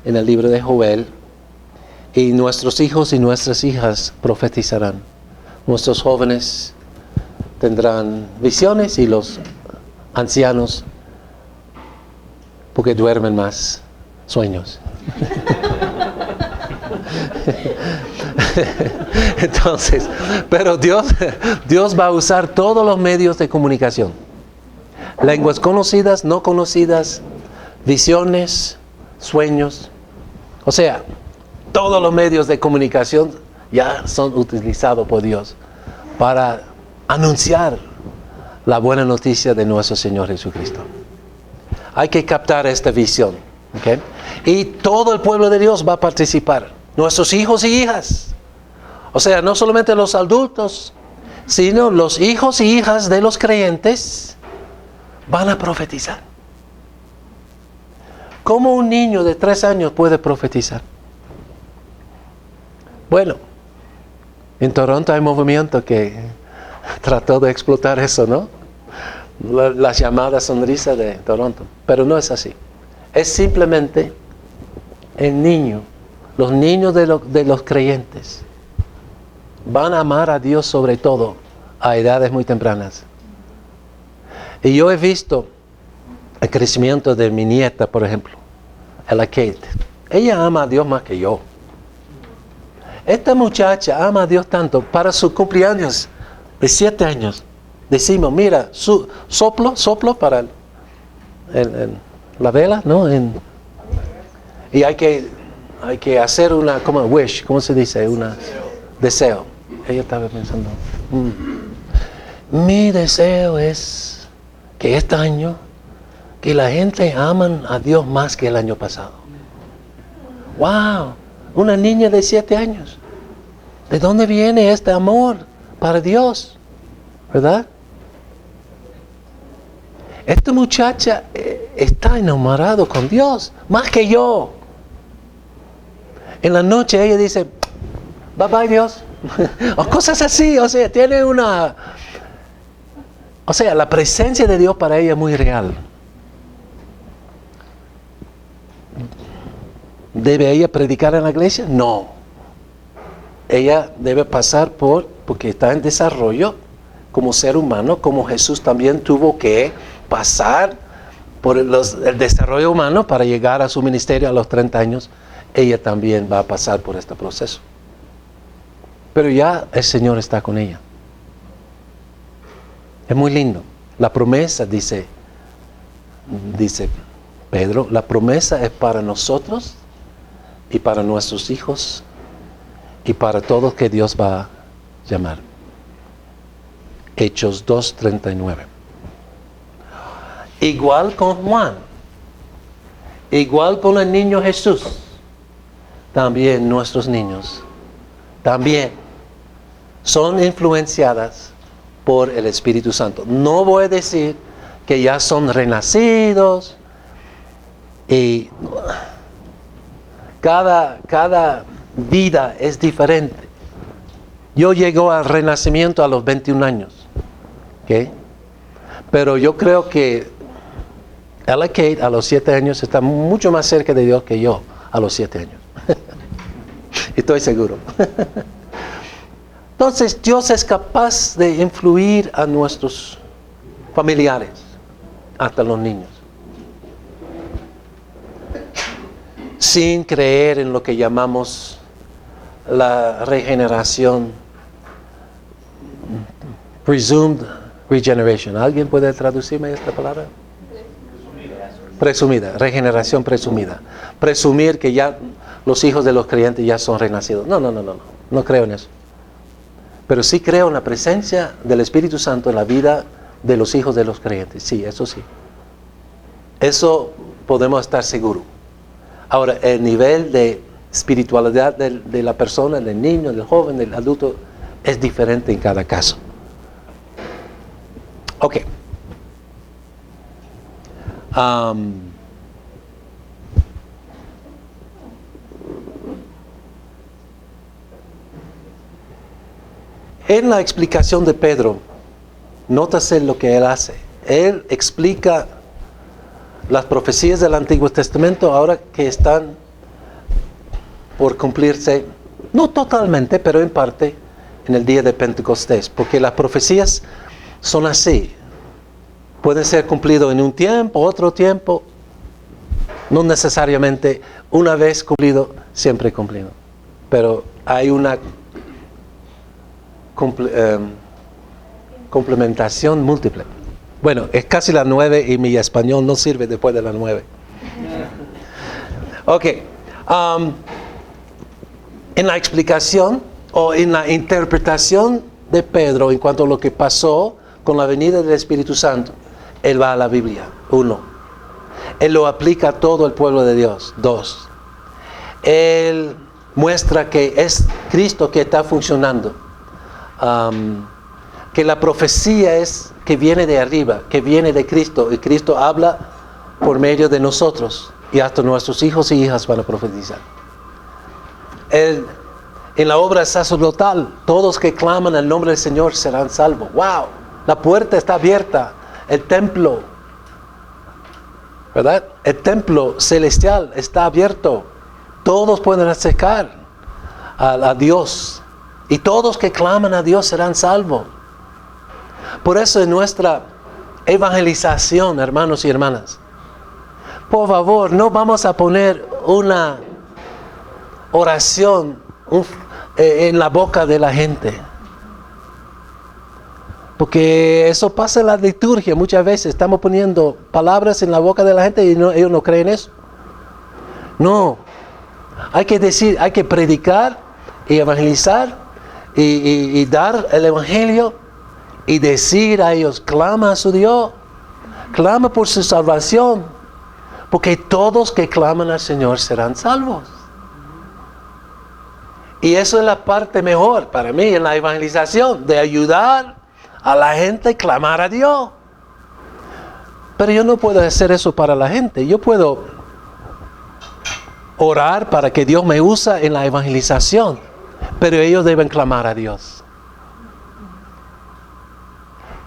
en el libro de Joel. Y nuestros hijos y nuestras hijas profetizarán. Nuestros jóvenes tendrán visiones y los ancianos, porque duermen más, sueños. Entonces, pero Dios va a usar todos los medios de comunicación. Lenguas conocidas, no conocidas, visiones, sueños. O sea, todos los medios de comunicación ya son utilizados por Dios para anunciar la buena noticia de nuestro Señor Jesucristo. Hay que captar esta visión, ¿okay? Y todo el pueblo de Dios va a participar. Nuestros hijos y hijas. O sea, no solamente los adultos, sino los hijos y hijas de los creyentes van a profetizar. ¿Cómo un niño de 3 años puede profetizar? Bueno, en Toronto hay un movimiento que trató de explotar eso, ¿no? La llamada sonrisa de Toronto. Pero no es así. Es simplemente el niño, los niños de los creyentes van a amar a Dios sobre todo a edades muy tempranas. Y yo he visto el crecimiento de mi nieta, por ejemplo, Ella Kate. Ella ama a Dios más que yo. Esta muchacha ama a Dios tanto. Para su cumpleaños de 7 años, decimos, mira, soplo para la vela, ¿no? Y hay que hacer una, como wish, ¿cómo se dice? Una deseo. Ella estaba pensando, mi deseo es que este año, que la gente aman a Dios más que el año pasado. ¡Wow! Una niña de 7 años. ¿De dónde viene este amor para Dios? ¿Verdad? Esta muchacha está enamorada con Dios, más que yo. En la noche ella dice, bye bye Dios. O cosas así, o sea, tiene una... O sea, la presencia de Dios para ella es muy real. ¿Debe ella predicar en la iglesia? No. Ella debe pasar porque está en desarrollo como ser humano, como Jesús también tuvo que pasar por el desarrollo humano para llegar a su ministerio a los 30 años. Ella también va a pasar por este proceso. Pero ya el Señor está con ella. Es muy lindo. La promesa, dice Pedro, la promesa es para nosotros y para nuestros hijos y para todos que Dios va a llamar. Hechos 2:39. Igual con Juan, igual con el niño Jesús, también nuestros niños, también son influenciadas por el Espíritu Santo. No voy a decir que ya son renacidos y cada vida es diferente. Yo llego al renacimiento a los 21 años. ¿Okay? Pero yo creo que Ella Kate a los 7 años está mucho más cerca de Dios que yo a los 7 años. Estoy seguro. Entonces Dios es capaz de influir a nuestros familiares, hasta los niños, sin creer en lo que llamamos la regeneración, presumed regeneration. ¿Alguien puede traducirme esta palabra? Presumida, regeneración presumida. Presumir que ya los hijos de los creyentes ya son renacidos. No creo en eso. Pero sí creo en la presencia del Espíritu Santo en la vida de los hijos de los creyentes. Sí, eso sí. Eso podemos estar seguros. Ahora, el nivel de espiritualidad de la persona, del niño, del joven, del adulto, es diferente en cada caso. Ok. En la explicación de Pedro, nótase lo que él hace. Él explica las profecías del Antiguo Testamento ahora que están por cumplirse, no totalmente, pero en parte, en el día de Pentecostés. Porque las profecías son así. Pueden ser cumplidos en un tiempo, otro tiempo. No necesariamente una vez cumplido, siempre cumplido. Pero hay una complementación múltiple. Bueno, es casi las 9 y mi español no sirve después de las 9. Ok. En la explicación o en la interpretación de Pedro en cuanto a lo que pasó con la venida del Espíritu Santo, él va a la Biblia. 1. Él lo aplica a todo el pueblo de Dios. 2. Él muestra que es Cristo que está funcionando. Que la profecía es que viene de arriba, que viene de Cristo, y Cristo habla por medio de nosotros, y hasta nuestros hijos y hijas van a profetizar. En la obra sacerdotal, todos que claman el nombre del Señor serán salvos. ¡Wow! La puerta está abierta, el templo, ¿verdad? El templo celestial está abierto, todos pueden acercar a Dios, y todos que claman a Dios serán salvos. Por eso en nuestra evangelización, hermanos y hermanas, por favor, no vamos a poner una oración en la boca de la gente. Porque eso pasa en la liturgia muchas veces. Estamos poniendo palabras en la boca de la gente y ellos no creen eso. No. Hay que decir, hay que predicar y evangelizar y dar el evangelio. Y decir a ellos, clama a su Dios, clama por su salvación, porque todos que claman al Señor serán salvos. Y eso es la parte mejor para mí en la evangelización, de ayudar a la gente a clamar a Dios. Pero yo no puedo hacer eso para la gente. Yo puedo orar para que Dios me use en la evangelización, pero ellos deben clamar a Dios.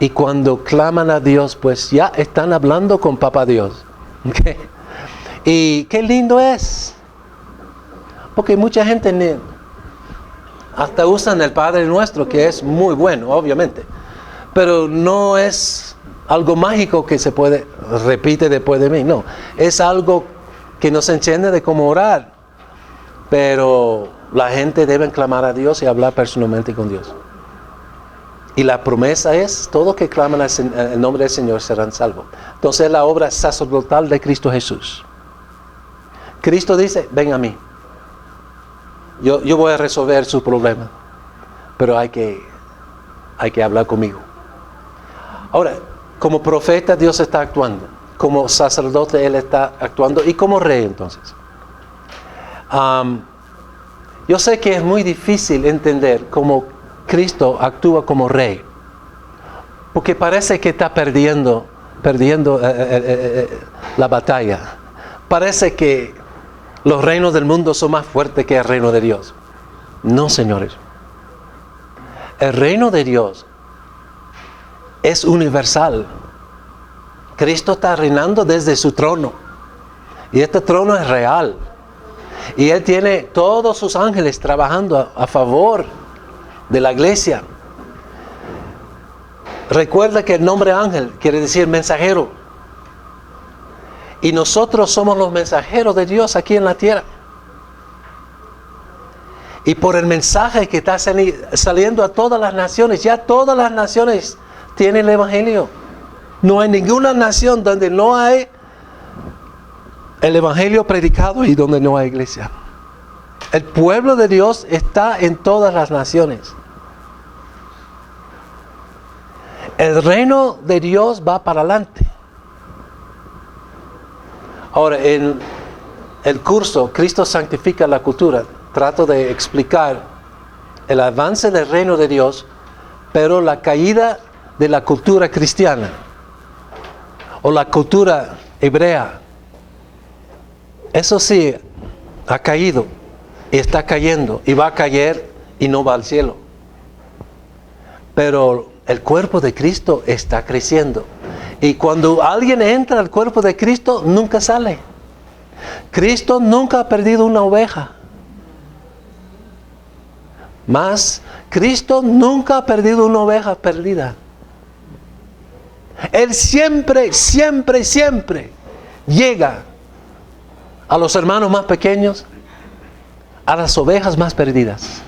Y cuando claman a Dios, pues ya están hablando con Papá Dios. ¿Okay? Y qué lindo es. Porque mucha gente hasta usan el Padre Nuestro, que es muy bueno, obviamente. Pero no es algo mágico que se repite después de mí. No, es algo que nos enseña de cómo orar. Pero la gente debe clamar a Dios y hablar personalmente con Dios. Y la promesa es, todos que claman el nombre del Señor serán salvos. Entonces es la obra sacerdotal de Cristo Jesús. Cristo dice, ven a mí. Yo voy a resolver su problema. Pero hay que hablar conmigo. Ahora, como profeta Dios está actuando. Como sacerdote Él está actuando. Y como rey entonces. Yo sé que es muy difícil entender cómo Cristo actúa como rey, porque parece que está perdiendo la batalla. Parece que los reinos del mundo son más fuertes que el reino de Dios. No, señores. El reino de Dios es universal. Cristo está reinando desde su trono, y este trono es real, y Él tiene todos sus ángeles trabajando a favor de la iglesia. Recuerda que el nombre ángel quiere decir mensajero. Y nosotros somos los mensajeros de Dios aquí en la tierra. Y por el mensaje que está saliendo a todas las naciones, ya todas las naciones tienen el evangelio. No hay ninguna nación donde no hay el evangelio predicado y donde no hay iglesia. El pueblo de Dios está en todas las naciones. El reino de Dios va para adelante. Ahora, en el curso Cristo santifica la cultura, trato de explicar el avance del reino de Dios, pero la caída de la cultura cristiana o la cultura hebrea. Eso sí, ha caído y está cayendo y va a caer y no va al cielo. Pero el cuerpo de Cristo está creciendo. Y cuando alguien entra al cuerpo de Cristo, nunca sale. Cristo nunca ha perdido una oveja. Mas Cristo nunca ha perdido una oveja perdida. Él siempre, siempre, siempre llega a los hermanos más pequeños, a las ovejas más perdidas.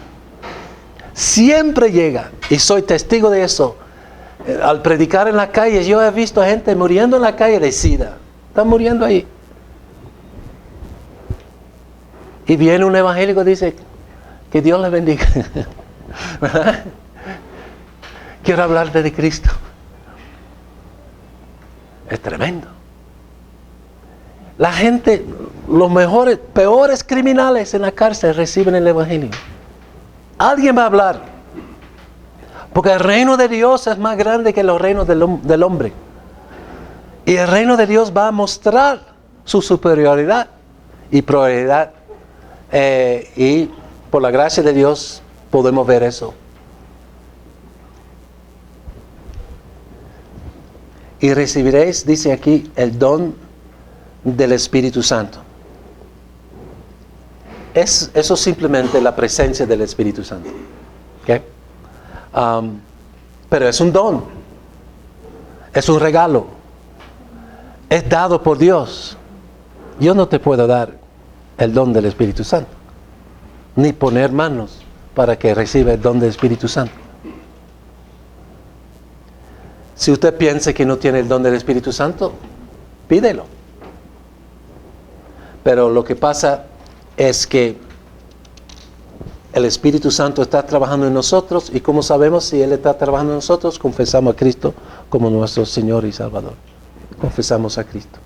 Siempre llega, y soy testigo de eso. Al predicar en la calle, yo he visto gente muriendo en la calle de SIDA. Están muriendo ahí. Y viene un evangélico y dice, que Dios les bendiga. ¿Verdad? Quiero hablarte de Cristo. Es tremendo. La gente, los mejores, peores criminales en la cárcel reciben el evangelio. Alguien va a hablar. Porque el reino de Dios es más grande que los reinos del hombre. Y el reino de Dios va a mostrar su superioridad y prioridad. Y por la gracia de Dios podemos ver eso. Y recibiréis, dice aquí, el don del Espíritu Santo. Eso simplemente la presencia del Espíritu Santo. ¿Okay? Pero es un don. Es un regalo. Es dado por Dios. Yo no te puedo dar el don del Espíritu Santo, ni poner manos para que reciba el don del Espíritu Santo. Si usted piensa que no tiene el don del Espíritu Santo, pídelo. Pero lo que pasa es que el Espíritu Santo está trabajando en nosotros, y como sabemos si Él está trabajando en nosotros, confesamos a Cristo como nuestro Señor y Salvador. Confesamos a Cristo.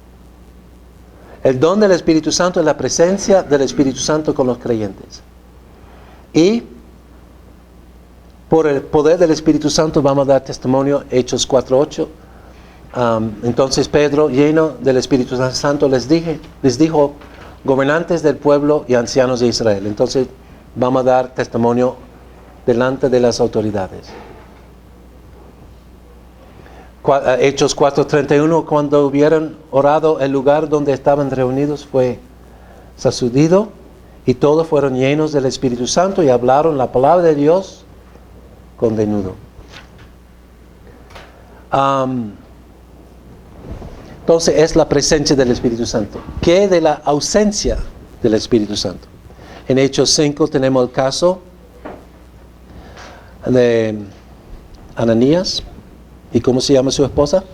El don del Espíritu Santo es la presencia del Espíritu Santo con los creyentes. Y por el poder del Espíritu Santo vamos a dar testimonio, Hechos 4:8. Entonces Pedro, lleno del Espíritu Santo, les dijo, gobernantes del pueblo y ancianos de Israel. Entonces vamos a dar testimonio delante de las autoridades. Hechos 4:31, cuando hubieran orado, el lugar donde estaban reunidos fue sacudido, y todos fueron llenos del Espíritu Santo y hablaron la palabra de Dios con denuedo. Entonces es la presencia del Espíritu Santo. ¿Qué de la ausencia del Espíritu Santo? En Hechos 5 tenemos el caso de Ananías. ¿Y cómo se llama su esposa?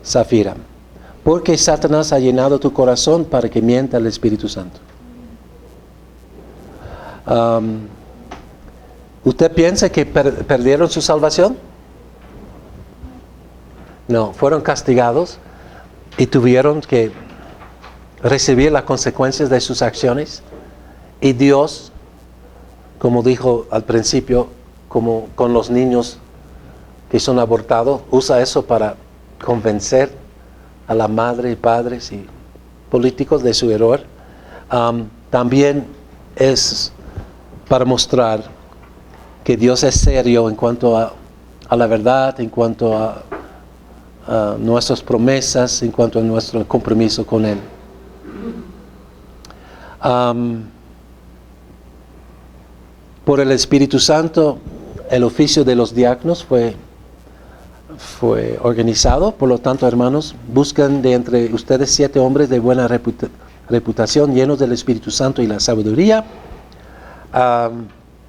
Zafira. Porque Satanás ha llenado tu corazón para que mienta el Espíritu Santo. ¿Usted piensa que perdieron su salvación? No, fueron castigados y tuvieron que recibir las consecuencias de sus acciones. Y Dios, como dijo al principio, como con los niños que son abortados, usa eso para convencer a la madre y padres y políticos de su error. También es para mostrar que Dios es serio en cuanto a la verdad, en cuanto a nuestras promesas, en cuanto a nuestro compromiso con Él. Por el Espíritu Santo, el oficio de los diáconos fue organizado. Por lo tanto, hermanos, buscan de entre ustedes 7 hombres de buena reputación, llenos del Espíritu Santo y la sabiduría.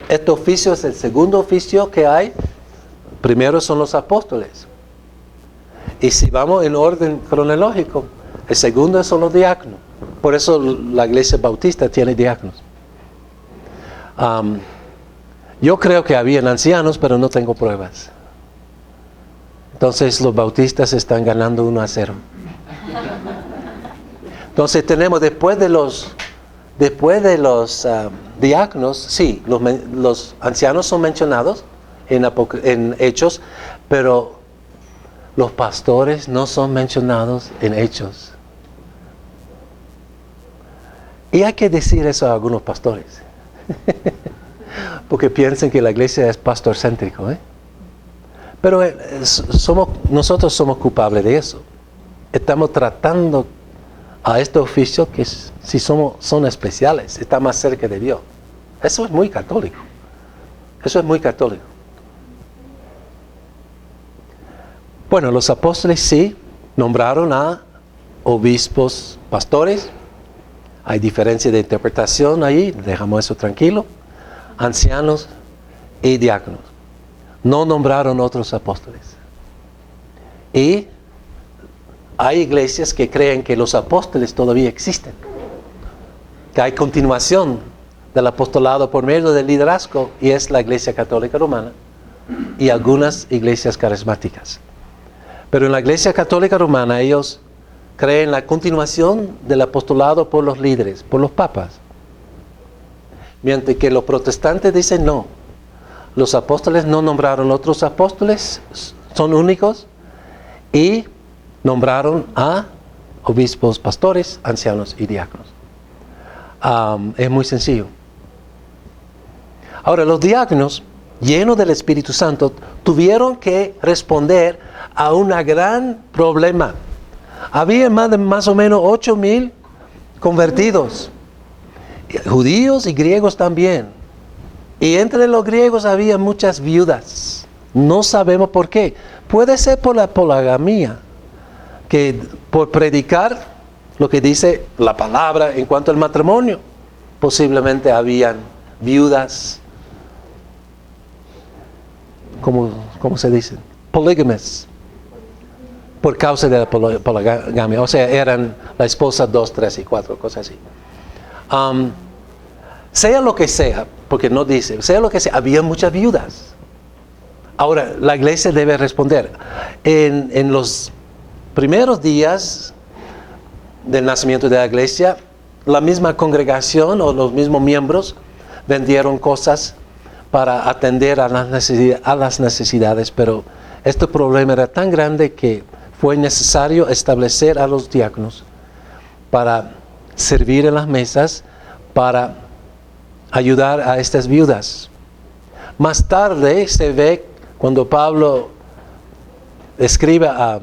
Este oficio es el segundo oficio que hay. Primero son los apóstoles. Y si vamos en orden cronológico, el segundo son los diáconos. Por eso la iglesia bautista tiene diáconos. Yo creo que habían ancianos, pero no tengo pruebas. Entonces los bautistas están ganando 1-0. Entonces tenemos después de los diáconos, sí, los ancianos son mencionados en Hechos, pero los pastores no son mencionados en Hechos. Y hay que decir eso a algunos pastores, porque piensan que la iglesia es pastorcéntrico, Pero nosotros somos culpables de eso. Estamos tratando a este oficio que si son especiales, está más cerca de Dios. Eso es muy católico. Eso es muy católico. Bueno, los apóstoles sí nombraron a obispos, pastores. Hay diferencia de interpretación ahí, dejamos eso tranquilo. Ancianos y diáconos. No nombraron otros apóstoles. Y hay iglesias que creen que los apóstoles todavía existen. Que hay continuación del apostolado por medio del liderazgo, y es la Iglesia Católica Romana y algunas iglesias carismáticas. Pero en la Iglesia Católica Romana ellos creen la continuación del apostolado por los líderes, por los papas. Mientras que los protestantes dicen no. Los apóstoles no nombraron otros apóstoles, son únicos, y nombraron a obispos, pastores, ancianos y diáconos. Es muy sencillo. Ahora, los diáconos, llenos del Espíritu Santo, tuvieron que responder a un gran problema. Había más o menos 8,000 convertidos, judíos y griegos también. Y entre los griegos había muchas viudas. No sabemos por qué. Puede ser por la poligamia, que por predicar lo que dice la palabra en cuanto al matrimonio, posiblemente habían viudas, ¿cómo se dice? Polígamas, por causa de la poligamia. O sea, eran la esposa 2, 3 y 4, cosas así. Sea lo que sea, porque no dice, sea lo que sea, había muchas viudas. Ahora, la iglesia debe responder. En los primeros días del nacimiento de la iglesia, la misma congregación o los mismos miembros vendieron cosas para atender a las necesidades, pero este problema era tan grande que fue necesario establecer a los diáconos para servir en las mesas, para ayudar a estas viudas. Más tarde se ve cuando Pablo escribe a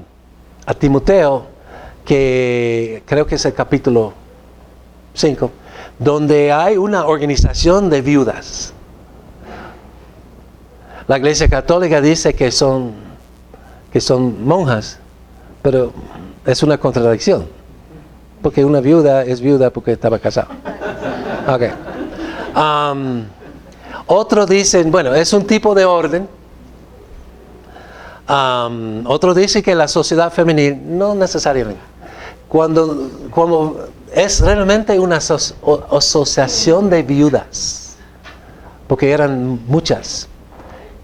Timoteo, que creo que es el capítulo 5, donde hay una organización de viudas. La Iglesia Católica dice que son monjas, pero es una contradicción, porque una viuda es viuda porque estaba casada. Okay. Otros dicen, bueno, es un tipo de orden. Otros dicen que la sociedad femenil, no necesariamente. Cuando es realmente una asociación de viudas, porque eran muchas,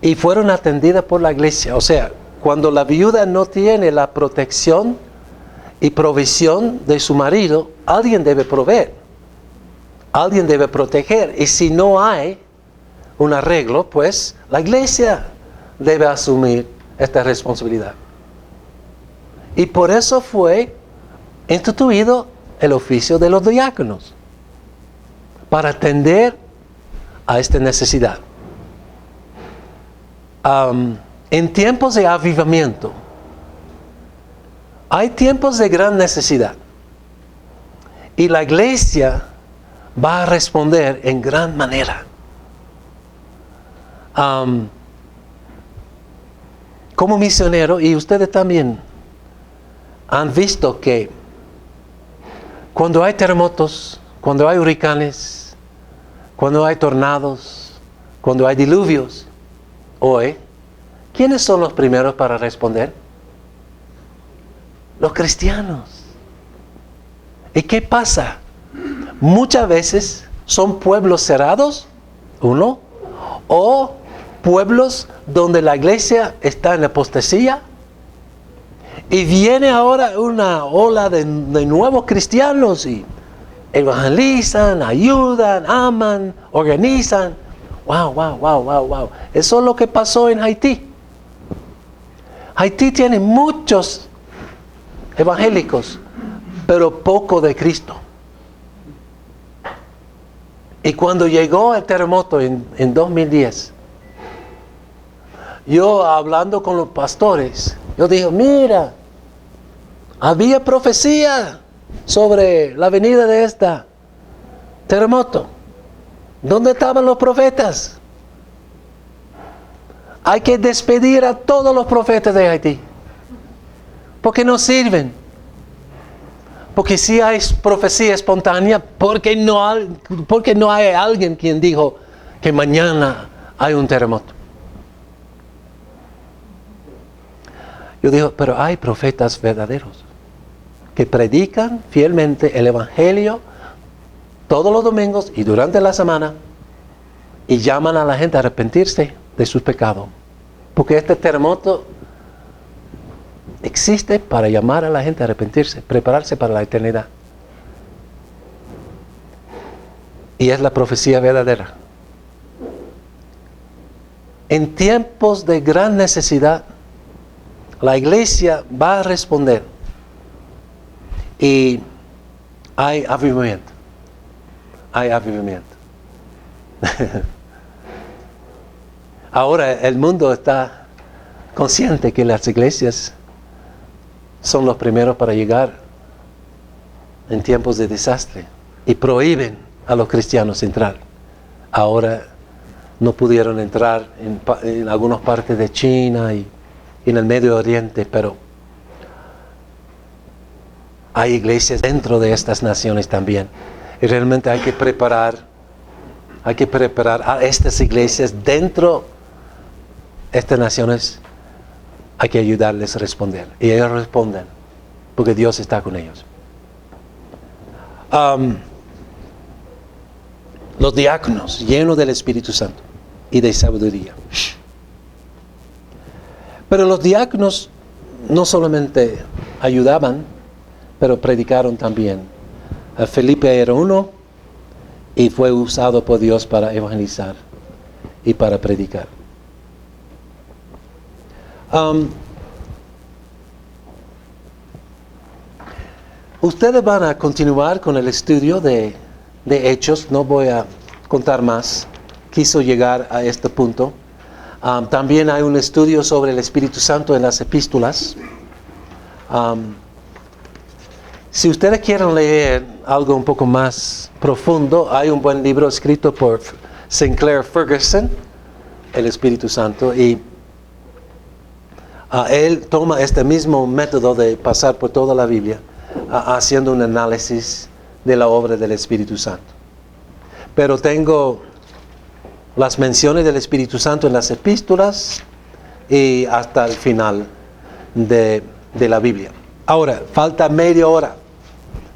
y fueron atendidas por la iglesia. O sea, cuando la viuda no tiene la protección y provisión de su marido, alguien debe proveer, alguien debe proteger, y si no hay un arreglo, pues la iglesia debe asumir esta responsabilidad. Y por eso fue instituido el oficio de los diáconos, para atender a esta necesidad. En tiempos de avivamiento, hay tiempos de gran necesidad, y la iglesia va a responder en gran manera. Como misionero, y ustedes también han visto que cuando hay terremotos, cuando hay huracanes, cuando hay tornados, cuando hay diluvios, hoy, ¿quiénes son los primeros para responder? Los cristianos. ¿Y qué pasa? Muchas veces son pueblos cerrados, uno, o pueblos donde la iglesia está en apostasía, y viene ahora una ola de nuevos cristianos y evangelizan, ayudan, aman, organizan. Wow. Eso es lo que pasó en Haití. Haití tiene muchos evangélicos, pero poco de Cristo. Y cuando llegó el terremoto en 2010, yo hablando con los pastores, yo dije, mira, había profecía sobre la venida de este terremoto. ¿Dónde estaban los profetas? Hay que despedir a todos los profetas de Haití. Porque no sirven. Porque si hay profecía espontánea, porque no hay alguien quien dijo que mañana hay un terremoto. Yo digo, pero hay profetas verdaderos que predican fielmente el Evangelio todos los domingos y durante la semana y llaman a la gente a arrepentirse de sus pecados. Porque este terremoto existe para llamar a la gente a arrepentirse, prepararse para la eternidad. Y es la profecía verdadera. En tiempos de gran necesidad, la iglesia va a responder. Y hay avivamiento. Hay avivamiento. Ahora el mundo está consciente que las iglesias son los primeros para llegar en tiempos de desastre y prohíben a los cristianos entrar. Ahora no pudieron entrar en algunas partes de China y en el Medio Oriente, pero hay iglesias dentro de estas naciones también. Y realmente hay que preparar a estas iglesias dentro de estas naciones. Hay que ayudarles a responder. Y ellos responden, porque Dios está con ellos. Los diáconos, llenos del Espíritu Santo y de sabiduría. Pero los diáconos no solamente ayudaban, pero predicaron también. Felipe era uno y fue usado por Dios para evangelizar y para predicar. Ustedes van a continuar con el estudio de Hechos. No voy a contar más. Quiso llegar a este punto. También hay un estudio sobre el Espíritu Santo en las epístolas. Si ustedes quieren leer algo un poco más profundo, hay un buen libro escrito por Sinclair Ferguson, El Espíritu Santo, y él toma este mismo método de pasar por toda la Biblia, haciendo un análisis de la obra del Espíritu Santo. Pero tengo las menciones del Espíritu Santo en las epístolas y hasta el final de la Biblia. Ahora, falta media hora.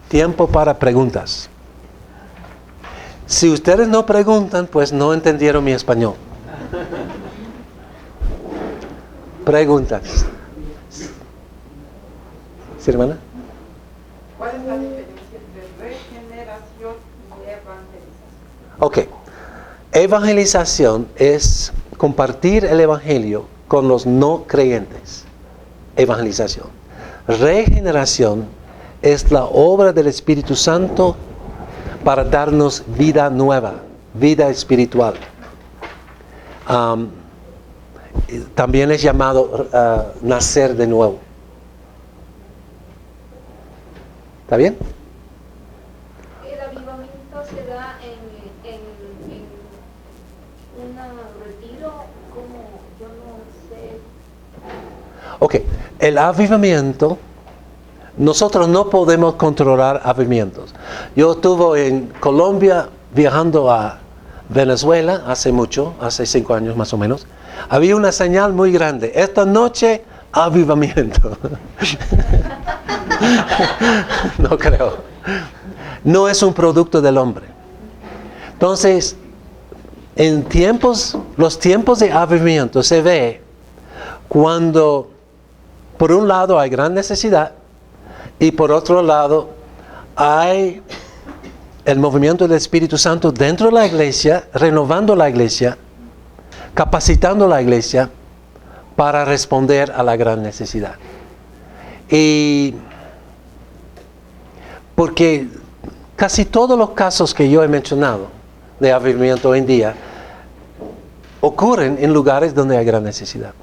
Tiempo para preguntas. Si ustedes no preguntan, pues no entendieron mi español. Preguntas. ¿Sí, hermana? ¿Cuál es la diferencia entre regeneración y evangelización? Ok. Evangelización es compartir el Evangelio con los no creyentes. Evangelización. Regeneración es la obra del Espíritu Santo para darnos vida nueva, vida espiritual. También es llamado nacer de nuevo. ¿Está bien? El avivamiento se da en un retiro, como yo no sé. Ok, el avivamiento, nosotros no podemos controlar avivamientos. Yo estuve en Colombia viajando a Venezuela hace 5 años más o menos. Había una señal muy grande. Esta noche, avivamiento. No creo. No es un producto del hombre. Entonces, los tiempos de avivamiento se ve cuando, por un lado, hay gran necesidad y por otro lado, hay el movimiento del Espíritu Santo dentro de la iglesia, renovando la iglesia, capacitando la iglesia para responder a la gran necesidad. Y porque casi todos los casos que yo he mencionado de avivamiento hoy en día ocurren en lugares donde hay gran necesidad.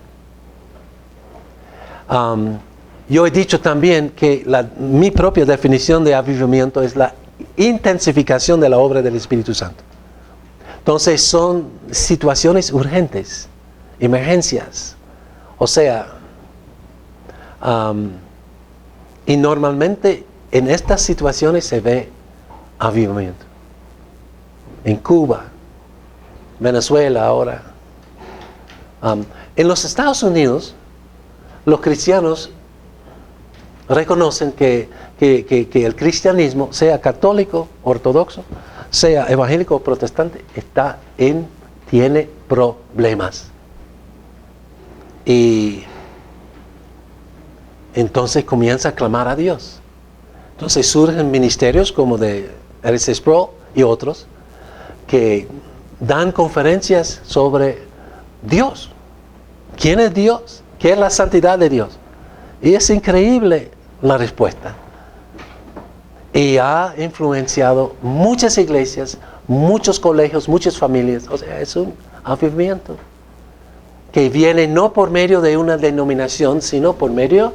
Yo he dicho también que mi propia definición de avivamiento es la intensificación de la obra del Espíritu Santo. Entonces son situaciones urgentes emergencias. O sea, y normalmente en estas situaciones se ve avivamiento. En Cuba, Venezuela ahora. En los Estados Unidos, los cristianos reconocen que el cristianismo, sea católico, ortodoxo, sea evangélico o protestante, tiene problemas. Y entonces comienza a clamar a Dios. Entonces surgen ministerios como de R.C. Sproul y otros que dan conferencias sobre Dios. ¿Quién es Dios? ¿Qué es la santidad de Dios? Y es increíble la respuesta. Y ha influenciado muchas iglesias, muchos colegios, muchas familias. O sea, es un avivamiento que viene no por medio de una denominación, sino por medio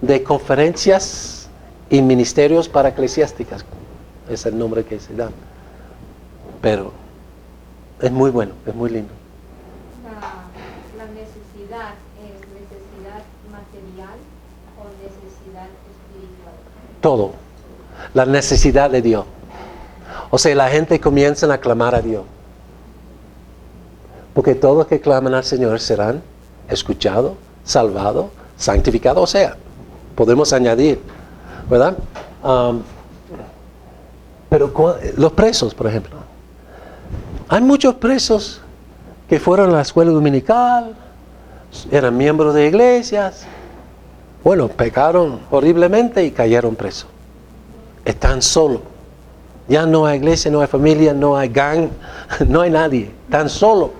de conferencias y ministerios para eclesiásticas. Es el nombre que se dan. Pero es muy bueno, es muy lindo. La necesidad es necesidad material o necesidad espiritual. Todo. La necesidad de Dios. O sea, la gente comienza a clamar a Dios. Porque todos los que claman al Señor serán escuchados, salvados, santificados. O sea, podemos añadir, ¿verdad? Pero los presos, por ejemplo. Hay muchos presos que fueron a la escuela dominical, eran miembros de iglesias. Bueno, pecaron horriblemente y cayeron presos. Están solos. Ya no hay iglesia, no hay familia, no hay gang, no hay nadie. Están solos.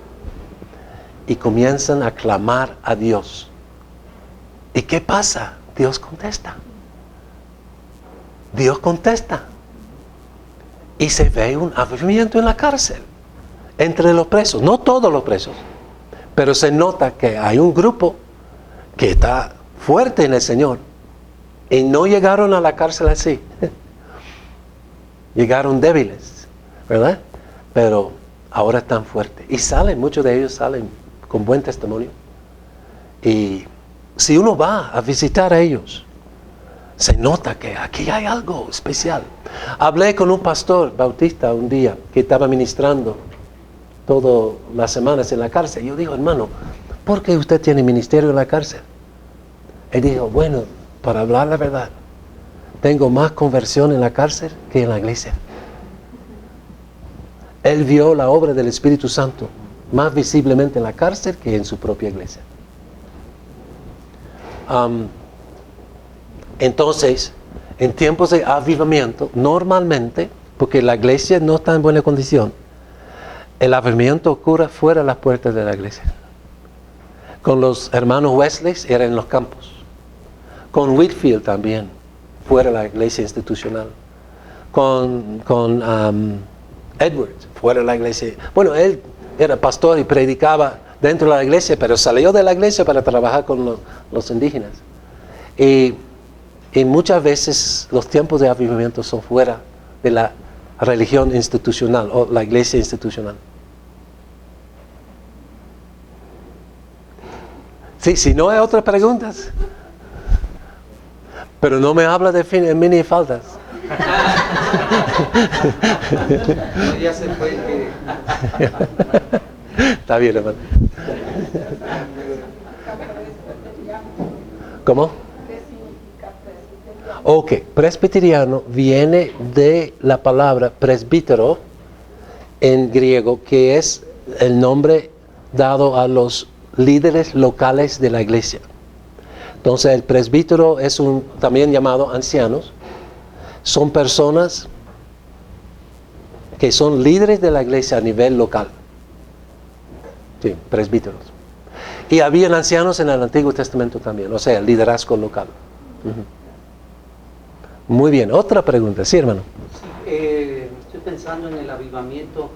Y comienzan a clamar a Dios. ¿Y qué pasa? Dios contesta. Dios contesta. Y se ve un avivamiento en la cárcel. Entre los presos. No todos los presos. Pero se nota que hay un grupo que está fuerte en el Señor. Y no llegaron a la cárcel así. Llegaron débiles, ¿verdad? Pero ahora están fuertes. Y muchos de ellos salen con buen testimonio. Y si uno va a visitar a ellos, se nota que aquí hay algo especial. Hablé con un pastor bautista un día que estaba ministrando todas las semanas en la cárcel. Yo digo, hermano, ¿por qué usted tiene ministerio en la cárcel? Él dijo, bueno, para hablar la verdad, tengo más conversión en la cárcel que en la iglesia. Él vio la obra del Espíritu Santo más visiblemente en la cárcel que en su propia iglesia. Entonces, en tiempos de avivamiento, normalmente, porque la iglesia no está en buena condición, el avivamiento ocurre fuera de las puertas de la iglesia. Con los hermanos Wesley era en los campos. Con Whitfield también, fuera de la iglesia institucional. Con Edwards, fuera de la iglesia. Bueno, él era pastor y predicaba dentro de la iglesia, pero salió de la iglesia para trabajar con los indígenas. Y muchas veces los tiempos de avivamiento son fuera de la religión institucional o la iglesia institucional. Sí, si no hay otras preguntas. Pero no me habla de minifaldas. Ya se fue que... Está bien, hermano. ¿Cómo? ¿Qué significa presbiteriano? Ok, presbiteriano viene de la palabra presbítero en griego, que es el nombre dado a los líderes locales de la iglesia. Entonces el presbítero es también llamado ancianos. Son personas que son líderes de la iglesia a nivel local. Sí, presbíteros. Y habían ancianos en el Antiguo Testamento también, o sea, el liderazgo local. Muy bien, otra pregunta. Sí, hermano. Sí, estoy pensando en el avivamiento,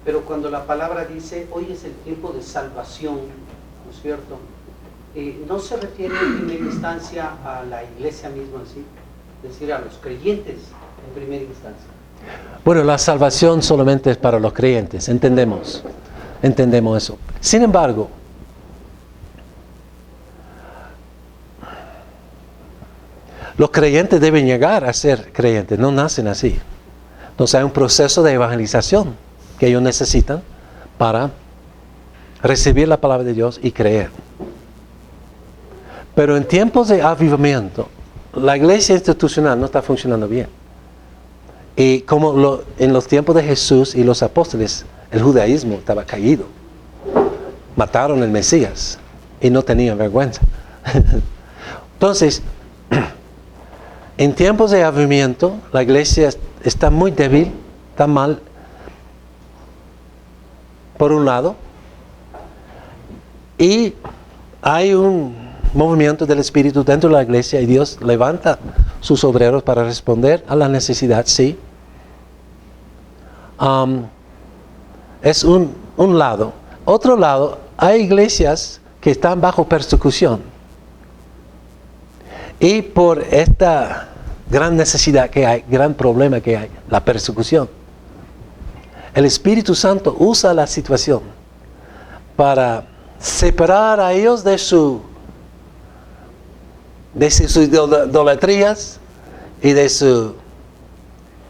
pero cuando la palabra dice, hoy es el tiempo de salvación, ¿no es cierto? No se refiere en primera instancia a la iglesia misma en sí, es decir, a los creyentes en primera instancia. Bueno, la salvación solamente es para los creyentes, entendemos eso. Sin embargo, los creyentes deben llegar a ser creyentes, no nacen así. Entonces hay un proceso de evangelización que ellos necesitan para recibir la palabra de Dios y creer. Pero en tiempos de avivamiento, la iglesia institucional no está funcionando bien. Y como en los tiempos de Jesús y los apóstoles, el judaísmo estaba caído. Mataron al Mesías y no tenían vergüenza. Entonces, en tiempos de avivamiento, la iglesia está muy débil, está mal, por un lado, y hay un movimiento del Espíritu dentro de la iglesia y Dios levanta sus obreros para responder a la necesidad, sí. Es un lado. Otro lado, hay iglesias que están bajo persecución. Y por esta gran necesidad que hay, gran problema que hay, la persecución, el Espíritu Santo usa la situación para separar a ellos de sus idolatrías y de sus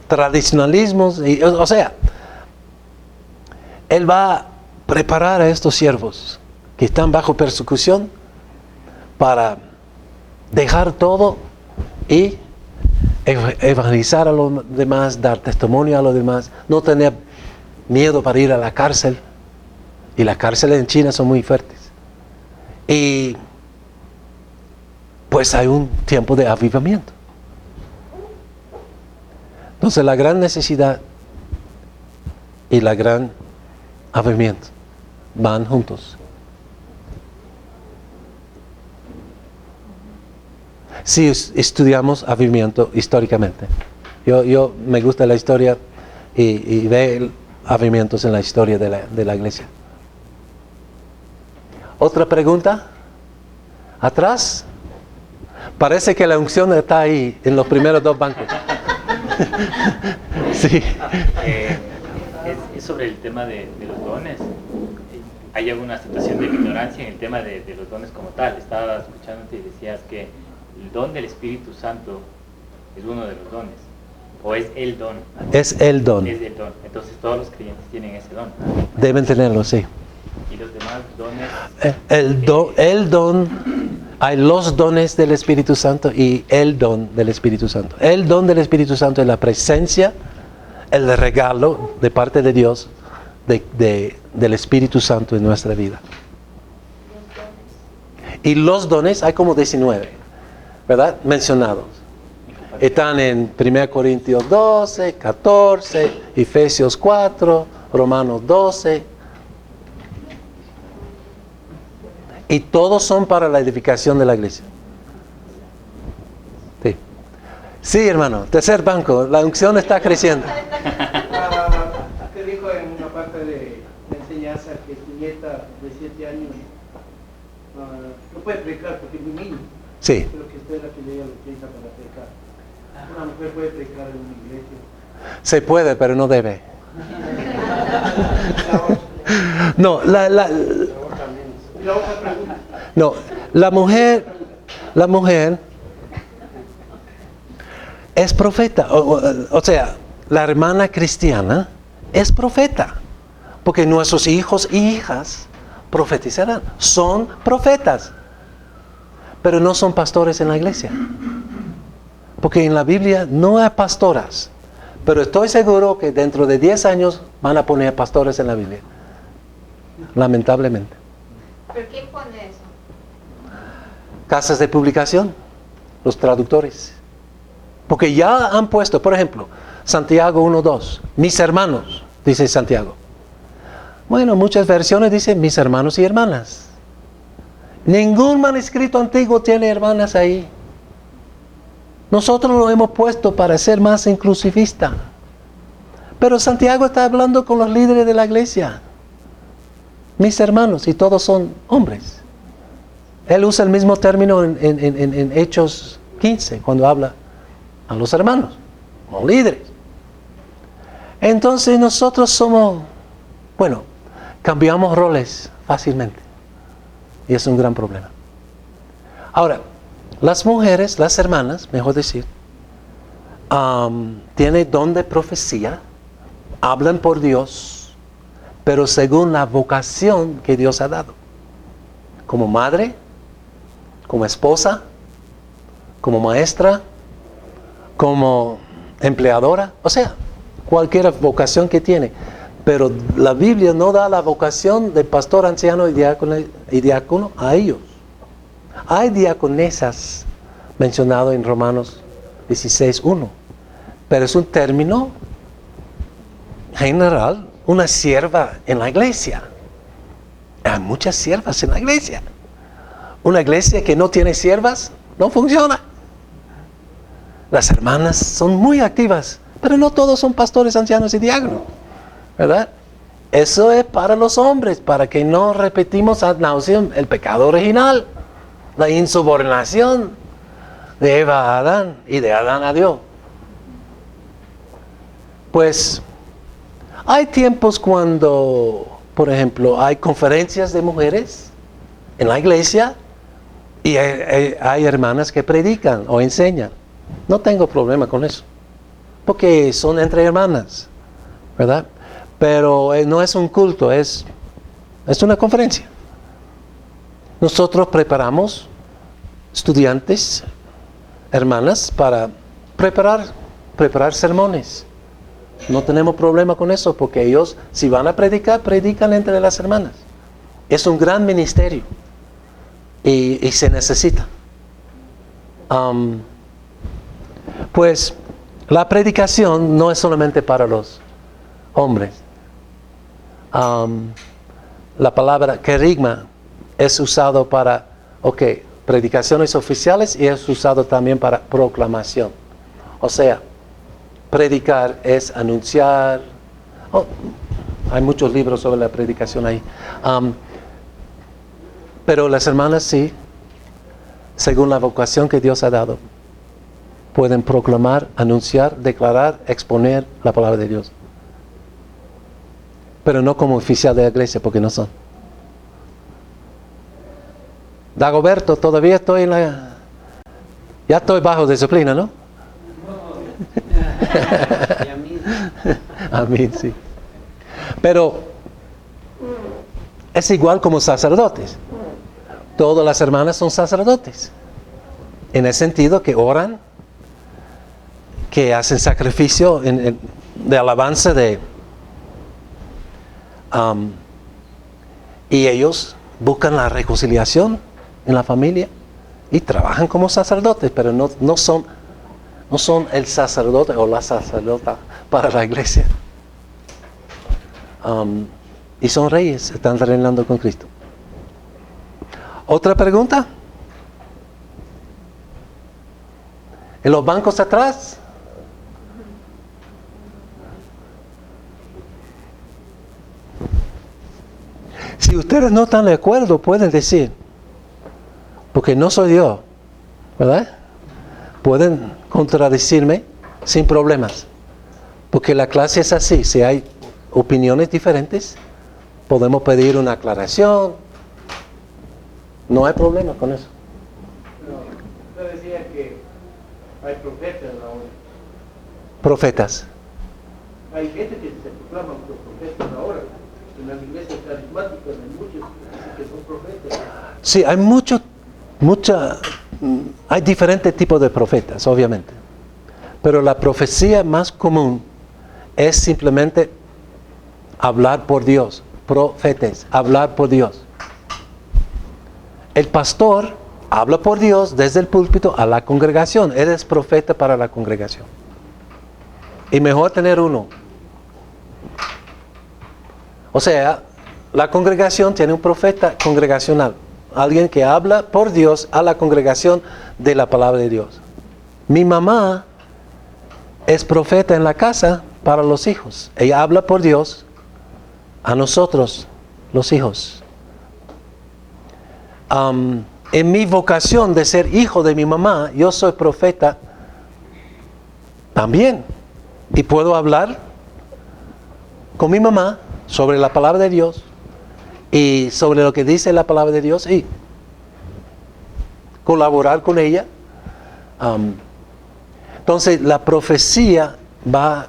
tradicionalismos. O sea, Él va a preparar a estos siervos que están bajo persecución para dejar todo y evangelizar a los demás, dar testimonio a los demás, no tener miedo para ir a la cárcel. Y las cárceles en China son muy fuertes. Y pues hay un tiempo de avivamiento. Entonces la gran necesidad y la gran avivamiento van juntos. Si estudiamos avivamiento históricamente. Yo me gusta la historia y veo avivamientos en la historia de la iglesia. ¿Otra pregunta? ¿Atrás? Parece que la unción está ahí, en los primeros dos bancos. Sí. Es sobre el tema de los dones. Hay alguna situación de ignorancia en el tema de los dones como tal. Estaba escuchándote y decías que el don del Espíritu Santo es uno de los dones. ¿O es el don? Es el don. Es el don. Entonces todos los creyentes tienen ese don. Deben tenerlo, sí. ¿Y los demás dones? El don, hay los dones del Espíritu Santo y el don del Espíritu Santo. El don del Espíritu Santo es la presencia, el regalo de parte de Dios del Espíritu Santo en nuestra vida. Y los dones, hay como 19, ¿verdad? Mencionados. Están en 1 Corintios 12, 14, Efesios 4, Romanos 12. Y todos son para la edificación de la iglesia. Sí, sí, hermano. Tercer banco, la unción está creciendo. Usted dijo en una parte de enseñanza que su nieta de 7 años no puede predicar porque es muy niño. Sí. Pero que usted es la que le dio la licencia para predicar. Una mujer puede predicar en una iglesia. Se puede, pero no debe. No, la mujer es profeta. O sea, la hermana cristiana es profeta. Porque nuestros hijos e hijas profetizarán. Son profetas. Pero no son pastores en la iglesia. Porque en la Biblia no hay pastoras. Pero estoy seguro que dentro de 10 años van a poner pastores en la Biblia. Lamentablemente. ¿Pero quién pone eso? Casas de publicación, los traductores. Porque ya han puesto, por ejemplo, Santiago 1:2, mis hermanos, dice Santiago. Bueno, muchas versiones dicen mis hermanos y hermanas. Ningún manuscrito antiguo tiene hermanas ahí. Nosotros lo hemos puesto para ser más inclusivista. Pero Santiago está hablando con los líderes de la iglesia. Mis hermanos, y todos son hombres. Él usa el mismo término en Hechos 15, cuando habla a los hermanos, como líderes. Entonces nosotros somos, cambiamos roles. fácilmente. Y es un gran problema. Ahora, las mujeres, las hermanas, mejor decir, tienen don de profecía, hablan por Dios, pero según la vocación que Dios ha dado. Como madre, como esposa, como maestra, como empleadora, o sea, cualquier vocación que tiene. Pero la Biblia no da la vocación de pastor, anciano y diácono a ellos. Hay diaconesas mencionado en Romanos 16:1, pero es un término general, una sierva en la iglesia. Hay muchas siervas en la iglesia. Una iglesia que no tiene siervas no funciona. Las hermanas son muy activas, pero no todos son pastores, ancianos y diáconos, ¿verdad? Eso es para los hombres, para que no repetimos ad nauseam el pecado original, la insubordinación de Eva a Adán y de Adán a Dios. Pues hay tiempos cuando, por ejemplo, hay conferencias de mujeres en la iglesia y hay hermanas que predican o enseñan. No tengo problema con eso, porque son entre hermanas, ¿verdad? Pero no es un culto, es una conferencia. Nosotros preparamos estudiantes, hermanas, para preparar sermones. No tenemos problema con eso, porque ellos, si van a predicar, predican entre las hermanas. Es un gran ministerio y se necesita. Pues la predicación no es solamente para los hombres. La palabra querigma es usado para, predicaciones oficiales y es usado también para proclamación. O sea, predicar es anunciar. Hay muchos libros sobre la predicación ahí. Pero las hermanas sí, según la vocación que Dios ha dado, pueden proclamar, anunciar, declarar, exponer la palabra de Dios. Pero no como oficial de la iglesia, porque no son. Dagoberto, todavía estoy ya estoy bajo disciplina, ¿no? Y a mí, A mí sí. Pero es igual como sacerdotes. Todas las hermanas son sacerdotes. En el sentido que oran, que hacen sacrificio de alabanza y ellos buscan la reconciliación en la familia y trabajan como sacerdotes, pero no son el sacerdote o la sacerdota para la iglesia. Y son reyes, están reinando con Cristo. ¿Otra pregunta? ¿En los bancos atrás? Si ustedes no están de acuerdo, pueden decir, porque no soy yo, ¿verdad? Pueden contradecirme sin problemas, porque la clase es así. Si hay opiniones diferentes, podemos pedir una aclaración. No hay problema con eso. No, usted decía que hay profetas ahora. Profetas. Hay gente que se proclaman por profetas ahora. En las iglesias carismáticas hay muchos que son profetas. Sí, hay hay diferentes tipos de profetas, obviamente. Pero la profecía más común es simplemente hablar por Dios. Profetes, hablar por Dios. El pastor habla por Dios desde el púlpito a la congregación. Él es profeta para la congregación. Y mejor tener uno. O sea, la congregación tiene un profeta congregacional. Alguien que habla por Dios a la congregación de la palabra de Dios. Mi mamá es profeta en la casa para los hijos. Ella habla por Dios a nosotros, los hijos. En mi vocación de ser hijo de mi mamá, yo soy profeta también. Y puedo hablar con mi mamá sobre la palabra de Dios y sobre lo que dice la palabra de Dios y colaborar con ella. Entonces la profecía va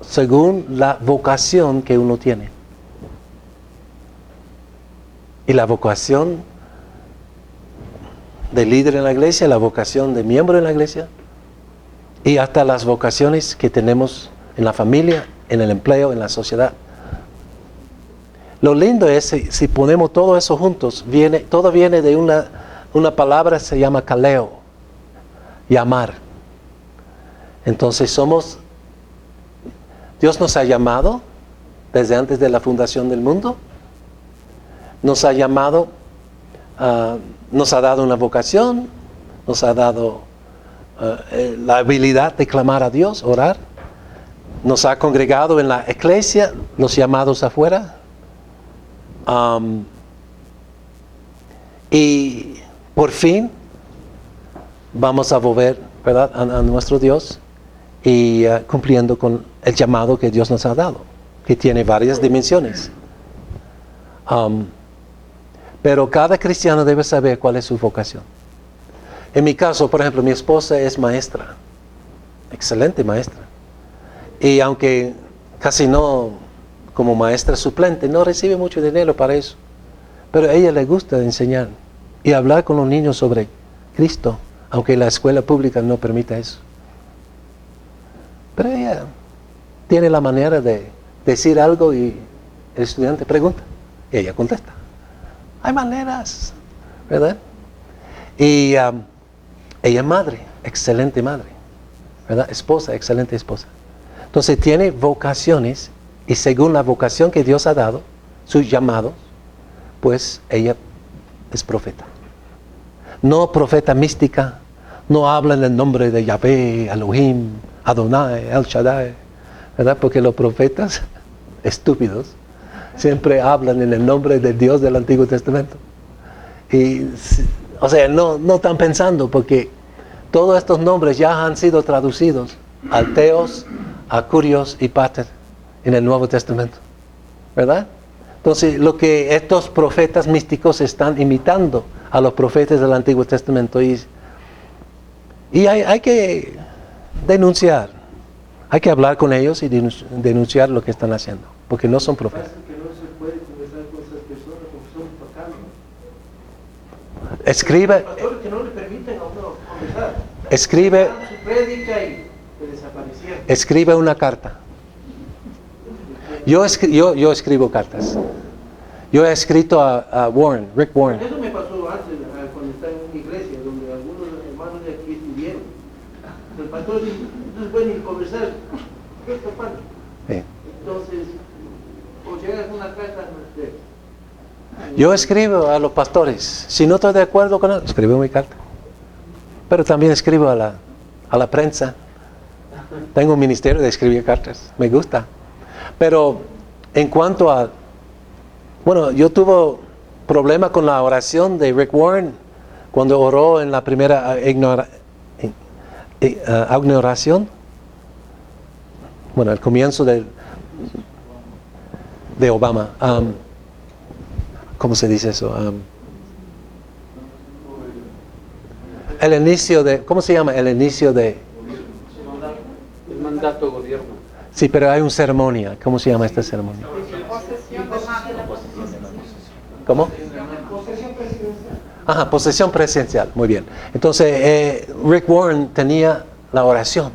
según la vocación que uno tiene. Y la vocación de líder en la iglesia, la vocación de miembro en la iglesia, y hasta las vocaciones que tenemos en la familia, en el empleo, en la sociedad. Lo lindo es, si ponemos todo eso juntos, todo viene de una palabra, se llama kaleo, llamar. Entonces Dios nos ha llamado desde antes de la fundación del mundo, nos ha llamado, nos ha dado una vocación, nos ha dado la habilidad de clamar a Dios, orar, nos ha congregado en la iglesia, los llamados afuera, y por fin vamos a volver, ¿verdad?, a nuestro Dios y cumpliendo con el llamado que Dios nos ha dado, que tiene varias dimensiones. Pero cada cristiano debe saber cuál es su vocación. En mi caso, por ejemplo, mi esposa es maestra, excelente maestra. Y aunque casi no, como maestra suplente, no recibe mucho dinero para eso. Pero a ella le gusta enseñar y hablar con los niños sobre Cristo, aunque la escuela pública no permita eso. Pero ella tiene la manera de decir algo y el estudiante pregunta y ella contesta. Hay maneras, ¿verdad? Y ella es madre, excelente madre, ¿verdad? Esposa, excelente esposa. Entonces tiene vocaciones y según la vocación que Dios ha dado, sus llamados, pues ella es profeta. No profeta mística, no habla en el nombre de Yahvé, Elohim, Adonai, El Shaddai, ¿verdad? Porque los profetas estúpidos siempre hablan en el nombre del Dios del Antiguo Testamento. Y, o sea, no están pensando porque todos estos nombres ya han sido traducidos al Teos, a Kurios y Pater en el Nuevo Testamento, ¿verdad? Entonces, lo que estos profetas místicos están imitando a los profetas del Antiguo Testamento y hay que denunciar, hay que hablar con ellos y denunciar lo que están haciendo, porque no son profetas. Pasa que no se puede conversar con esas personas porque son paganos. Escribe, Pastores que no le permiten a uno conversar. escribe, Dan su prédica y se desaparecieron. escribe una carta. Yo escribo cartas. Yo he escrito a Warren, Rick Warren. Eso me pasó antes, cuando estaba en una iglesia, donde algunos hermanos de aquí estuvieron. El pastor dice, no es bueno ni conversar. ¿Qué está pasando? Sí. Entonces, o llegas a una casa, no sé. Yo escribo a los pastores. Si no estoy de acuerdo con él, escribo mi carta. Pero también escribo a la prensa. Tengo un ministerio de escribir cartas. Me gusta. Pero en cuanto a... Bueno, yo tuve problema con la oración de Rick Warren cuando oró en la primera inauguración. Bueno, el comienzo de Obama. ¿Cómo se dice eso? El inicio de... ¿Cómo se llama? El inicio de... El mandato gobierno. Sí, pero hay una ceremonia. ¿Cómo se llama esta ceremonia? Posesión de mando. ¿Cómo? Ajá, posesión presidencial. Muy bien. Entonces, Rick Warren tenía la oración.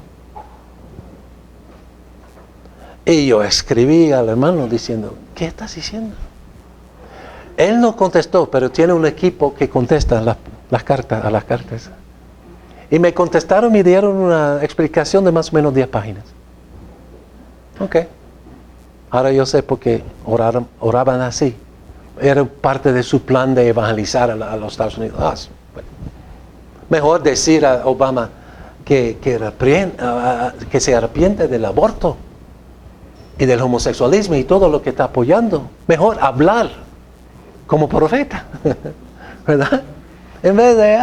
Y yo escribí al hermano diciendo, ¿qué estás diciendo? Él no contestó, pero tiene un equipo que contesta a las cartas. Y me contestaron y dieron una explicación de más o menos 10 páginas. Ok. Ahora yo sé por qué oraban así. Era parte de su plan de evangelizar a los Estados Unidos. Bueno. Mejor decir a Obama que se arrepiente del aborto y del homosexualismo y todo lo que está apoyando. Mejor hablar como profeta, ¿verdad? En vez de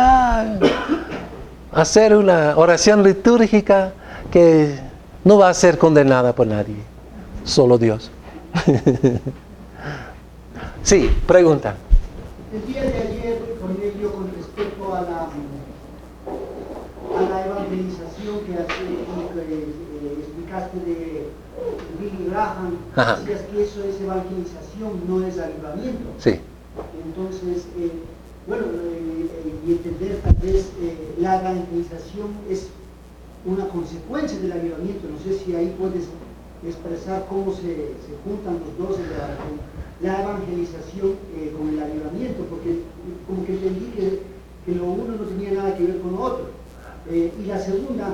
hacer una oración litúrgica que no va a ser condenada por nadie, solo Dios. Sí, pregunta. El día de ayer, Cornelio, con respecto a la evangelización que explicaste de Billy Graham, Ajá. decías que eso es evangelización, no es avivamiento. Sí. Entonces, y entender tal vez la evangelización es una consecuencia del avivamiento. No sé si ahí puedes expresar cómo se juntan los dos, la evangelización con el avivamiento, porque como que entendí que lo uno no tenía nada que ver con lo otro. Y la segunda,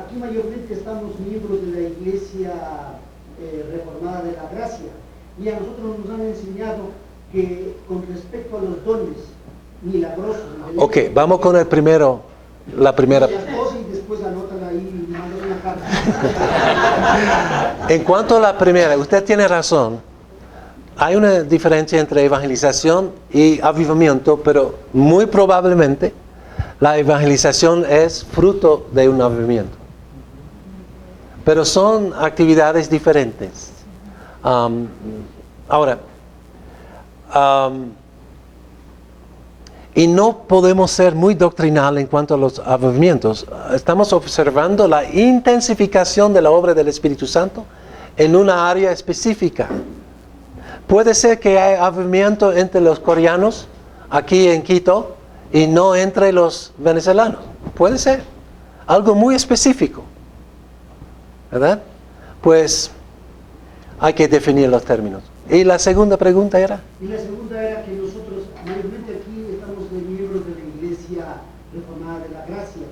aquí mayormente estamos miembros de la Iglesia Reformada de la Gracia, y a nosotros nos han enseñado que con respecto a los dones milagrosos... Ok, vamos con el primero, la primera. Las dos y después anotan ahí y mandan una carta. En cuanto a la primera, usted tiene razón. Hay una diferencia entre evangelización y avivamiento, pero muy probablemente la evangelización es fruto de un avivamiento. Pero son actividades diferentes. Y no podemos ser muy doctrinal en cuanto a los avivamientos. Estamos observando la intensificación de la obra del Espíritu Santo en una área específica. Puede ser que haya avivamiento entre los coreanos aquí en Quito y no entre los venezolanos. Puede ser. Algo muy específico. ¿Verdad? Pues hay que definir los términos. ¿Y la segunda pregunta era? Y la segunda era que nosotros, mayormente aquí estamos de miembros de la Iglesia Reformada de la Gracia,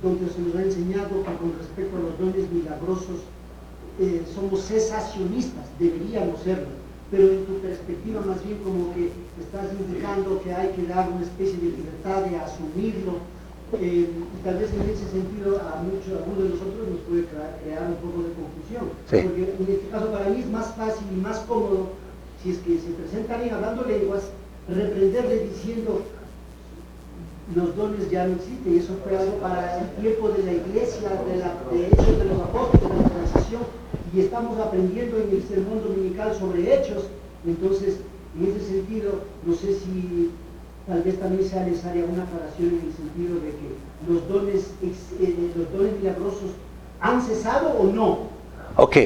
donde se nos ha enseñado que con respecto a los dones milagrosos somos cesacionistas, deberíamos serlo, pero en tu perspectiva más bien como que estás indicando que hay que dar una especie de libertad de asumirlo, y tal vez en ese sentido a algunos de nosotros nos puede crear un poco de confusión, sí. Porque en este caso para mí es más fácil y más cómodo, si es que se presenta alguien hablando lenguas, reprenderle diciendo los dones ya no existen, y eso fue algo para el tiempo de la iglesia, de Hechos de los Apóstoles, de la transición, y estamos aprendiendo en el sermón dominical sobre Hechos. Entonces, en ese sentido, no sé si tal vez también sea necesaria una aclaración en el sentido de que los dones milagrosos han cesado o no. Ok,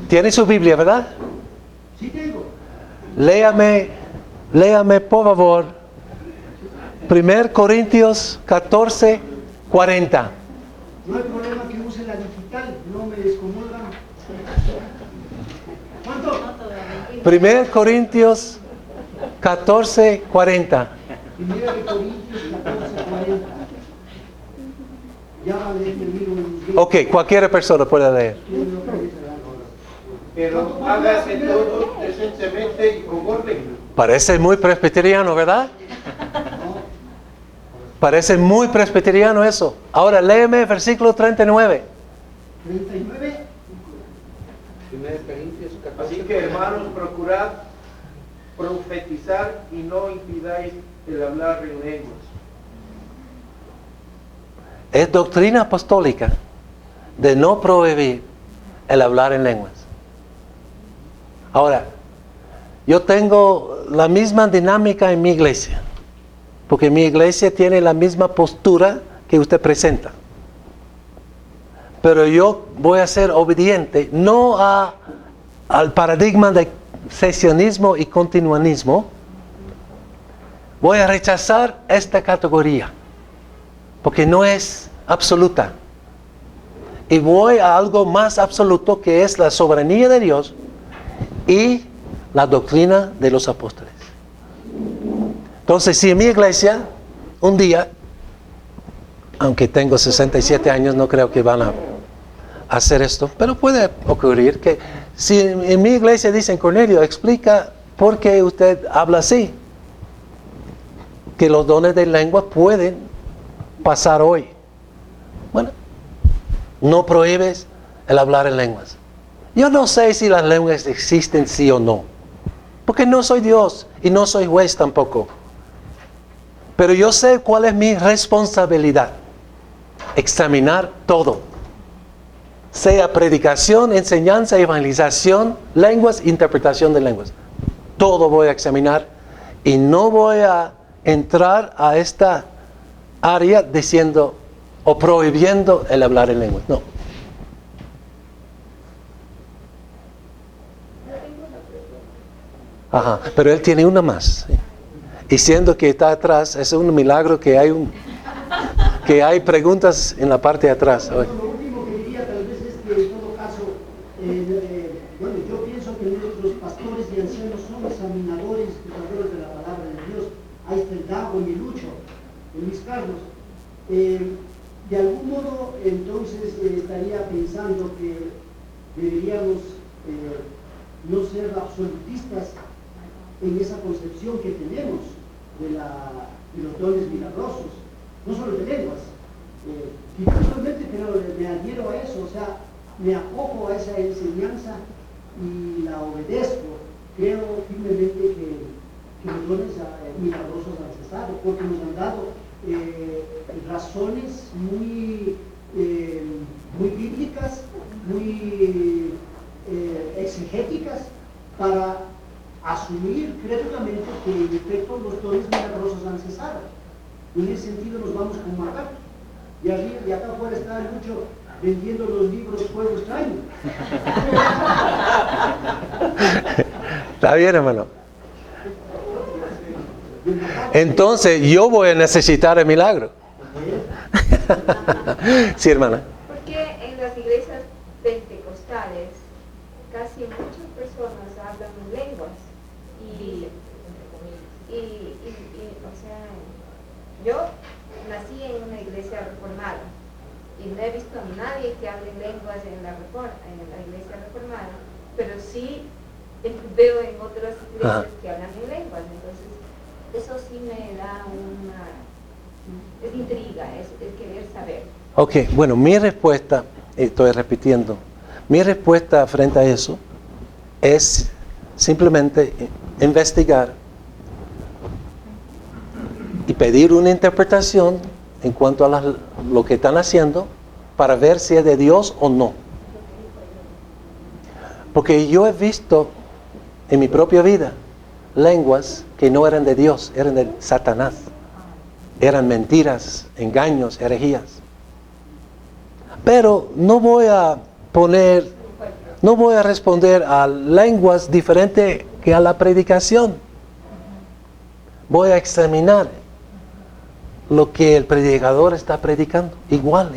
¿tiene su Biblia, verdad? Sí tengo. Léame por favor 1 Corintios 14, 40. No hay problema que use la digital, no me descomulgan. ¿Cuánto? 1 Corintios 14, 40. 1 Corintios 14, 40. Ya va a leer el libro en Ok, cualquier persona puede leer. Pero hágase todo decentemente y con orden. Parece muy presbiteriano, ¿verdad? Parece muy presbiteriano eso. Ahora léeme versículo 39. 39. 1 Corintios 14. Así que hermanos, procurad profetizar y no impidáis el hablar en lenguas. Es doctrina apostólica de no prohibir el hablar en lenguas. Ahora, yo tengo la misma dinámica en mi iglesia, porque mi iglesia tiene la misma postura que usted presenta. Pero yo voy a ser obediente, no al paradigma de cesionismo y continuanismo. Voy a rechazar esta categoría, porque no es absoluta. Y voy a algo más absoluto, que es la soberanía de Dios y la doctrina de los apóstoles. Entonces, si en mi iglesia, un día, aunque tengo 67 años, no creo que van a hacer esto, pero puede ocurrir que si en mi iglesia dicen, Cornelio, explica por qué usted habla así, que los dones de lengua pueden pasar hoy. Bueno, no prohíbes el hablar en lenguas. Yo no sé si las lenguas existen sí o no, porque no soy Dios y no soy juez tampoco. Pero yo sé cuál es mi responsabilidad: examinar todo, sea predicación, enseñanza, evangelización, lenguas, interpretación de lenguas. todo voy a examinar y no voy a entrar a esta área diciendo o prohibiendo el hablar en lenguas. No. Ajá, pero él tiene una más. ¿Sí? Y siendo que está atrás, es un milagro que hay preguntas en la parte de atrás. Lo último que diría tal vez es que en todo caso, bueno, yo pienso que nuestros pastores y ancianos son examinadores, escrutadores de la palabra de Dios. Ahí está el Dago y el Lucho, el Luis Carlos. De algún modo, entonces, estaría pensando que deberíamos no ser absolutistas en esa concepción que tenemos de los dones milagrosos, no solo de lenguas. Y personalmente me adhiero a eso, o sea, me acojo a esa enseñanza y la obedezco. Creo firmemente que los dones milagrosos han cesado, porque nos han dado razones muy bíblicas, muy exegéticas para asumir crédulamente que en efecto los dones milagrosos han cesado. En ese sentido nos vamos con MacArthur. Y acá afuera está el Lucho vendiendo los libros Fuego Extraño. Está bien, hermano. Entonces yo voy a necesitar el milagro. Sí, hermana. Porque en las iglesias pentecostales casi muchas personas hablan en lenguas y o sea, yo nací en una iglesia reformada y no he visto a nadie que hable lenguas en la iglesia reformada, pero sí veo en otras iglesias que hablan en lenguas. Entonces eso sí me da es intriga, es querer saber. Ok, bueno, mi respuesta, estoy repitiendo, mi respuesta frente a eso es simplemente investigar y pedir una interpretación en cuanto a lo que están haciendo para ver si es de Dios o no. Porque yo he visto en mi propia vida lenguas que no eran de Dios, eran de Satanás. Eran mentiras, engaños, herejías. Pero no voy a responder a lenguas diferentes que a la predicación. Voy a examinar lo que el predicador está predicando. Igual.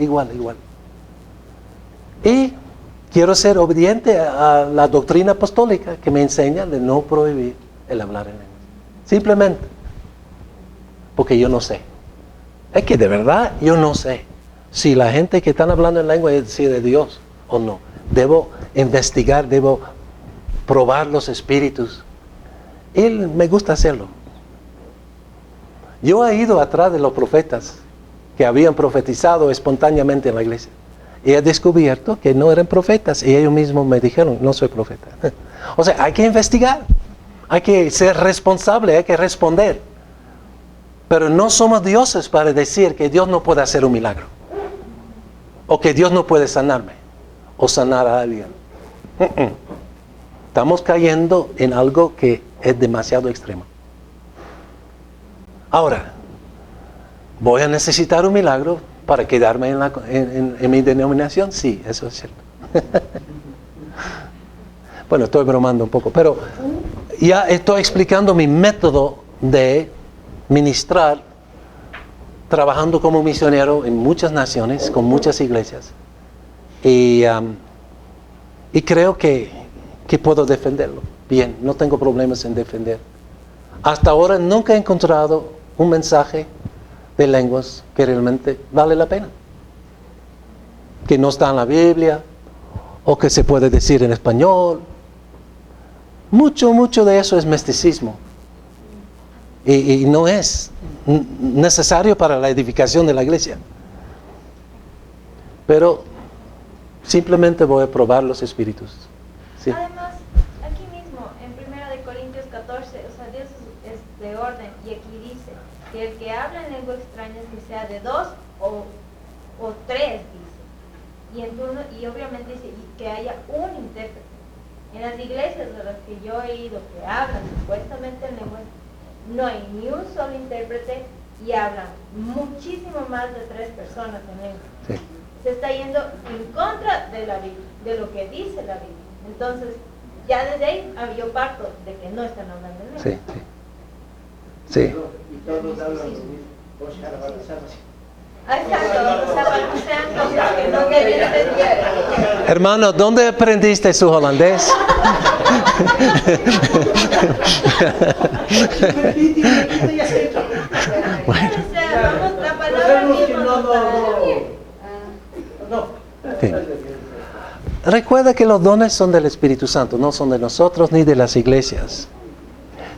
Y quiero ser obediente a la doctrina apostólica que me enseña de no prohibir el hablar en lenguas. Simplemente. Porque yo no sé. Es que de verdad yo no sé si la gente que están hablando en lengua es de Dios o no. Debo investigar, debo probar los espíritus. Y me gusta hacerlo. Yo he ido atrás de los profetas que habían profetizado espontáneamente en la iglesia. Y he descubierto que no eran profetas. Y ellos mismos me dijeron, no soy profeta. O sea, hay que investigar. Hay que ser responsable, hay que responder. Pero no somos dioses para decir que Dios no puede hacer un milagro. O que Dios no puede sanarme. O sanar a alguien. Estamos cayendo en algo que es demasiado extremo. Ahora, ¿voy a necesitar un milagro para quedarme en mi denominación? Sí, eso es cierto. Bueno, estoy bromando un poco, pero ya estoy explicando mi método de ministrar, trabajando como misionero en muchas naciones, con muchas iglesias. Y creo que puedo defenderlo. Bien, no tengo problemas en defender. Hasta ahora nunca he encontrado un mensaje de lenguas que realmente vale la pena. Que no está en la Biblia, o que se puede decir en español. Mucho de eso es misticismo. Y no es necesario para la edificación de la iglesia. Pero simplemente voy a probar los espíritus. ¿Sí? Además, aquí mismo, en 1 Corintios 14, o sea, Dios es de orden, y aquí dice que el que habla en lengua extraña que sea de 2 o 3, dice. Y obviamente dice y que haya un intérprete. En las iglesias de las que yo he ido, que hablan supuestamente en lenguas, no hay ni un solo intérprete y hablan muchísimo más de 3 personas en lengua. Sí. Se está yendo en contra de la Biblia, de lo que dice la Biblia. Entonces, ya desde ahí yo parto de que no están hablando en lengua. Sí, sí. Sí. Y todos hablan lo mismo. Exacto, o sea, balbucean cosas que no deben entender. Hermano, ¿dónde aprendiste su holandés? O sea, vamos, la palabra misma nos No. Sí. Recuerda que los dones son del Espíritu Santo, no son de nosotros ni de las iglesias.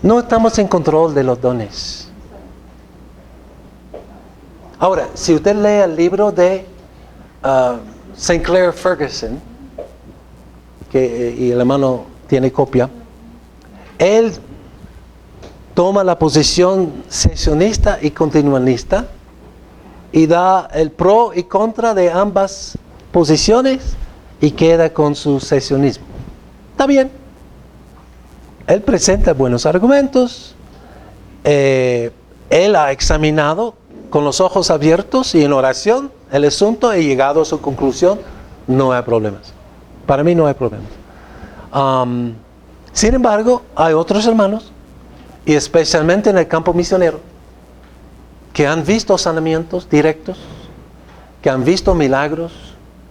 No estamos en control de los dones. Ahora, si usted lee el libro de Sinclair Ferguson, y el hermano tiene copia, él toma la posición sesionista y continuanista y da el pro y contra de ambas posiciones y queda con su sesionismo. Está bien. Él presenta buenos argumentos. Él ha examinado con los ojos abiertos y en oración el asunto y llegado a su conclusión. No hay problemas. Para mí no hay problemas. Sin embargo, hay otros hermanos, y especialmente en el campo misionero, que han visto sanamientos directos, que han visto milagros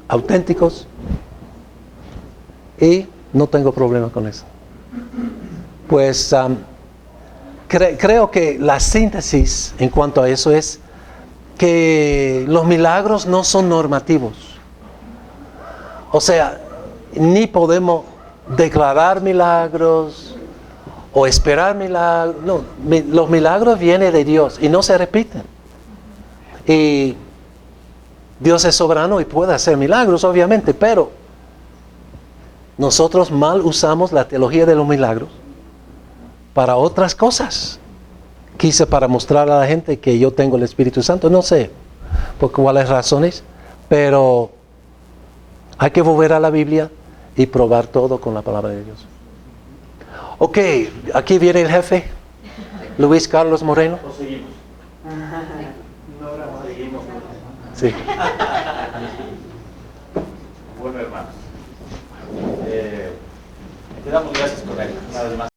auténticos, y no tengo problema con eso. Pues creo que la síntesis en cuanto a eso es que los milagros no son normativos. O sea, ni podemos declarar milagros o esperar milagros. No, los milagros vienen de Dios y no se repiten. Y Dios es soberano y puede hacer milagros, obviamente, pero nosotros mal usamos la teología de los milagros para otras cosas. Quise para mostrar a la gente que yo tengo el Espíritu Santo, no sé por cuáles razones, pero hay que volver a la Biblia y probar todo con la palabra de Dios. Ok, aquí viene el jefe, Luis Carlos Moreno. ¿O seguimos? Seguimos. Sí. Bueno, hermanos. Te damos gracias con él, una vez más.